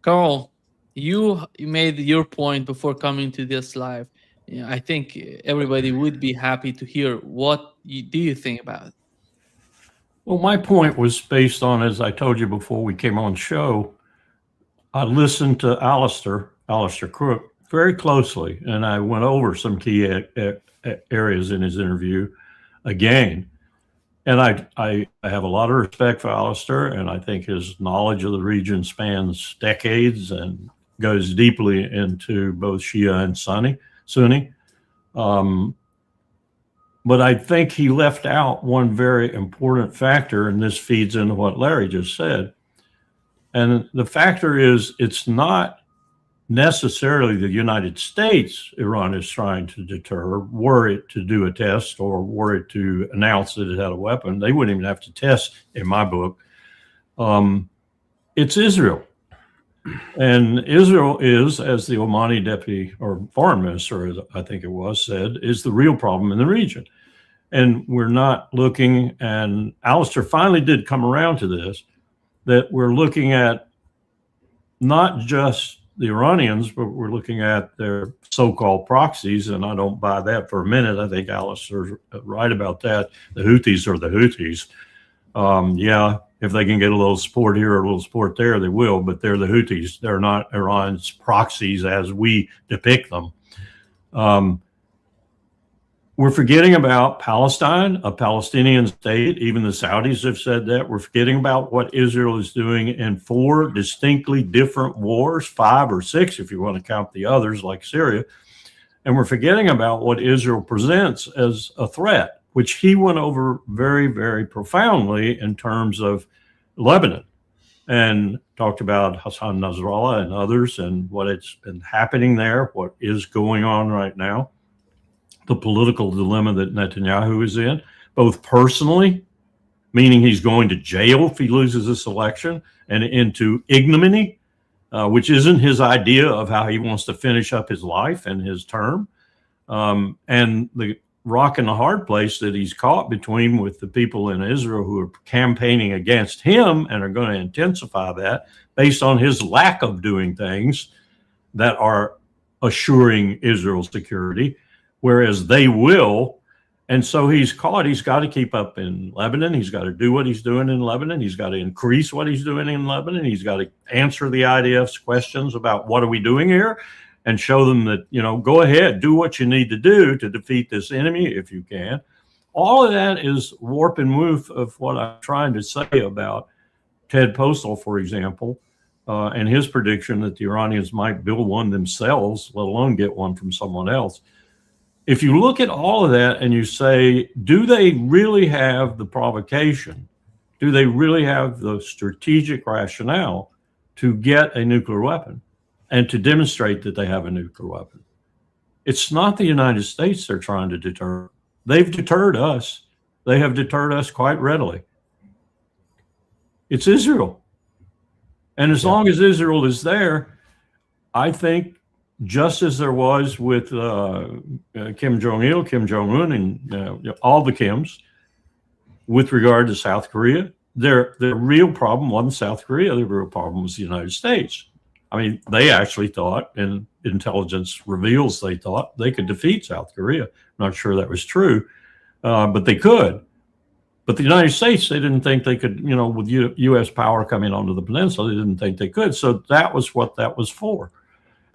Carl, you made your point before coming to this live. Yeah, I think everybody would be happy to hear what do you think about it. Well, my point was based on, as I told you before we came on show, I listened to Alistair Crook, very closely, and I went over some key areas in his interview again. And I have a lot of respect for Alistair, and I think his knowledge of the region spans decades and goes deeply into both Shia and Sunni. Um, but I think he left out one very important factor, and this feeds into what Larry just said. And the factor is it's not necessarily the United States Iran is trying to deter, were it to do a test or were it to announce that it had a weapon. They wouldn't even have to test, in my book. It's Israel. And Israel is, as the Omani deputy or foreign minister, I think it was, said, is the real problem in the region. And we're not looking, and Alistair finally did come around to this, that we're looking at not just the Iranians, but we're looking at their so-called proxies, and I don't buy that for a minute. I think Alistair's right about that. The Houthis are the Houthis. Yeah, if they can get a little support here or a little support there, they will, but they're the Houthis. They're not Iran's proxies as we depict them. We're forgetting about Palestine, a Palestinian state. Even the Saudis have said that. We're forgetting about what Israel is doing in 4 distinctly different wars, 5 or 6 if you want to count the others like Syria. And we're forgetting about what Israel presents as a threat, which he went over very, very profoundly in terms of Lebanon and talked about Hassan Nasrallah and others and what it's been happening there, what is going on right now. The political dilemma that Netanyahu is in, both personally, meaning he's going to jail if he loses this election, and into ignominy, which isn't his idea of how he wants to finish up his life and his term, and the rock and the hard place that he's caught between with the people in Israel who are campaigning against him and are going to intensify that based on his lack of doing things that are assuring Israel's security, whereas they will. And so he's caught. He's got to keep up in Lebanon. He's got to do what he's doing in Lebanon. He's got to increase what he's doing in Lebanon. He's got to answer the IDF's questions about what are we doing here and show them that, you know, go ahead, do what you need to do to defeat this enemy if you can. All of that is warp and woof of what I'm trying to say about Ted Postal, for example, and his prediction that the Iranians might build one themselves, let alone get one from someone else. If you look at all of that and you say, do they really have the provocation? Do they really have the strategic rationale to get a nuclear weapon and to demonstrate that they have a nuclear weapon? It's not the United States they're trying to deter. They've deterred us. They have deterred us quite readily. It's Israel. And as long as Israel is there, I think, just as there was with Kim Jong-il, Kim Jong-un, and all the Kims, with regard to South Korea, their real problem wasn't South Korea. The real problem was the United States. I mean, they actually thought, and intelligence reveals they thought, they could defeat South Korea. I'm not sure that was true, but they could. But the United States, they didn't think they could, you know, with U.S. power coming onto the peninsula, they didn't think they could. So that was what that was for.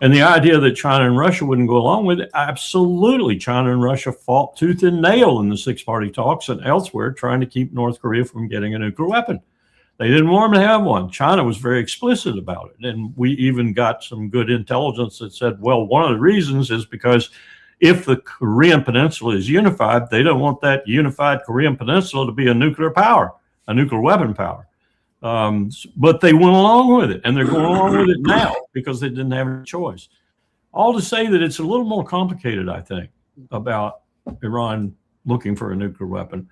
And the idea that China and Russia wouldn't go along with it, absolutely. China and Russia fought tooth and nail in the six-party talks and elsewhere trying to keep North Korea from getting a nuclear weapon. They didn't want them to have one. China was very explicit about it. And we even got some good intelligence that said, well, one of the reasons is because if the Korean Peninsula is unified, they don't want that unified Korean Peninsula to be a nuclear power, a nuclear weapon power. But they went along with it, and they're going along with it now because they didn't have any choice. All to say that it's a little more complicated, I think, about Iran looking for a nuclear weapon.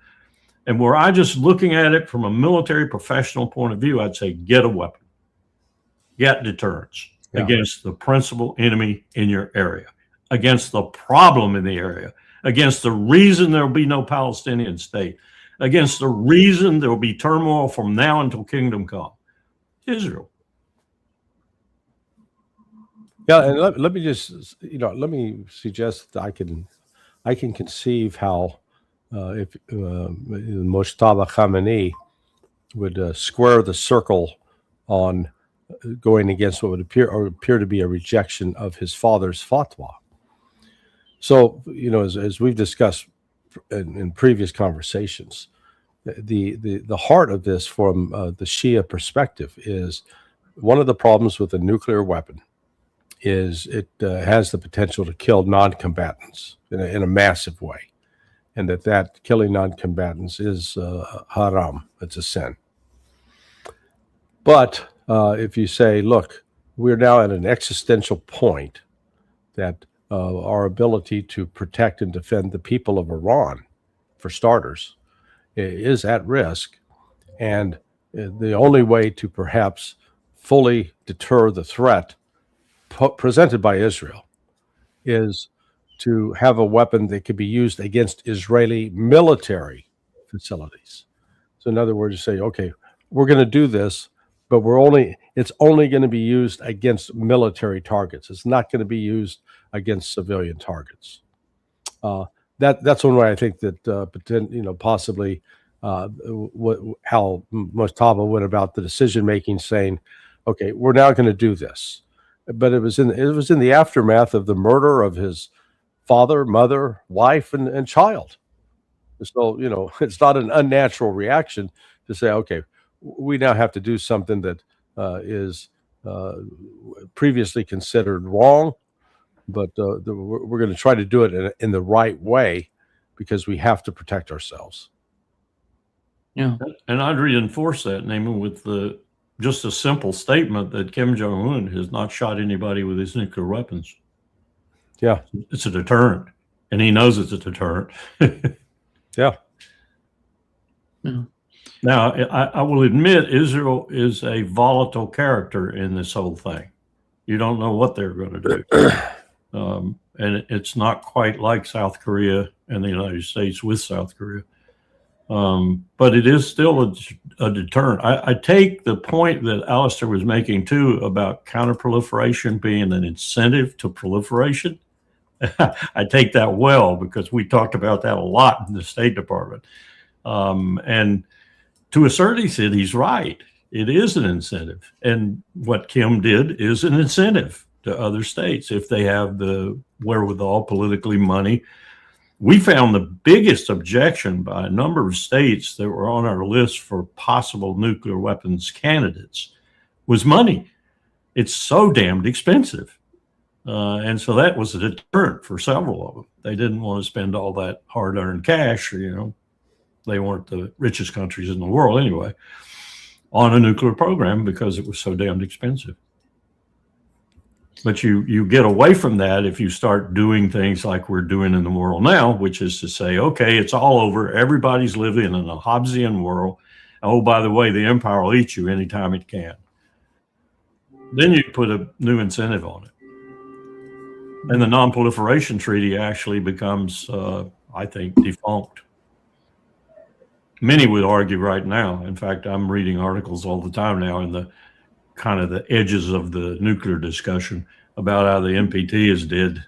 And where I just looking at it from a military professional point of view, I'd say get a weapon, get deterrence against the principal enemy in your area, against the problem in the area, against the reason there will be no Palestinian state, against the reason there will be turmoil from now until kingdom come. Israel. Yeah, and let me just, let me suggest that I can conceive how if Moshtaba Khamenei would square the circle on going against what would appear to be a rejection of his father's fatwa. So, as we've discussed in previous conversations, the heart of this from the Shia perspective is one of the problems with a nuclear weapon is it has the potential to kill non-combatants in a massive way, and that killing non-combatants is haram. It's a sin. But if you say, look, we're now at an existential point that our ability to protect and defend the people of Iran, for starters, is at risk, and the only way to perhaps fully deter the threat presented by Israel is to have a weapon that could be used against Israeli military facilities. So in other words, you say, okay, we're going to do this, but it's only going to be used against military targets. It's not going to be used against civilian targets. That's one way I think that possibly how Mostaba went about the decision making, saying, okay, we're now going to do this. But it was in the aftermath of the murder of his father, mother, wife, and child. So, it's not an unnatural reaction to say, okay, we now have to do something that is previously considered wrong, but we're going to try to do it in the right way because we have to protect ourselves. Yeah. And I'd reinforce that, namely with just a simple statement that Kim Jong-un has not shot anybody with his nuclear weapons. Yeah. It's a deterrent, and he knows it's a deterrent. Yeah. Yeah. Now, I will admit Israel is a volatile character in this whole thing. You don't know what they're going to do. And it's not quite like South Korea and the United States with South Korea. But it is still a deterrent. I take the point that Alistair was making, too, about counterproliferation being an incentive to proliferation. I take that well because we talked about that a lot in the State Department. And to a certain extent, he's right. It is an incentive. And what Kim did is an incentive to other states if they have the wherewithal, politically, money. We found the biggest objection by a number of states that were on our list for possible nuclear weapons candidates was money. It's so damned expensive. And so that was a deterrent for several of them. They didn't want to spend all that hard-earned cash, they weren't the richest countries in the world anyway, on a nuclear program because it was so damned expensive. But you get away from that if you start doing things like we're doing in the world now, which is to say, okay, it's all over. Everybody's living in a Hobbesian world. Oh, by the way, the empire will eat you anytime it can. Then you put a new incentive on it. And the non-proliferation treaty actually becomes, I think, defunct. Many would argue right now. In fact, I'm reading articles all the time now in the kind of the edges of the nuclear discussion about how the NPT is dead,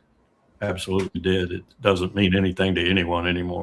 absolutely dead. It doesn't mean anything to anyone anymore.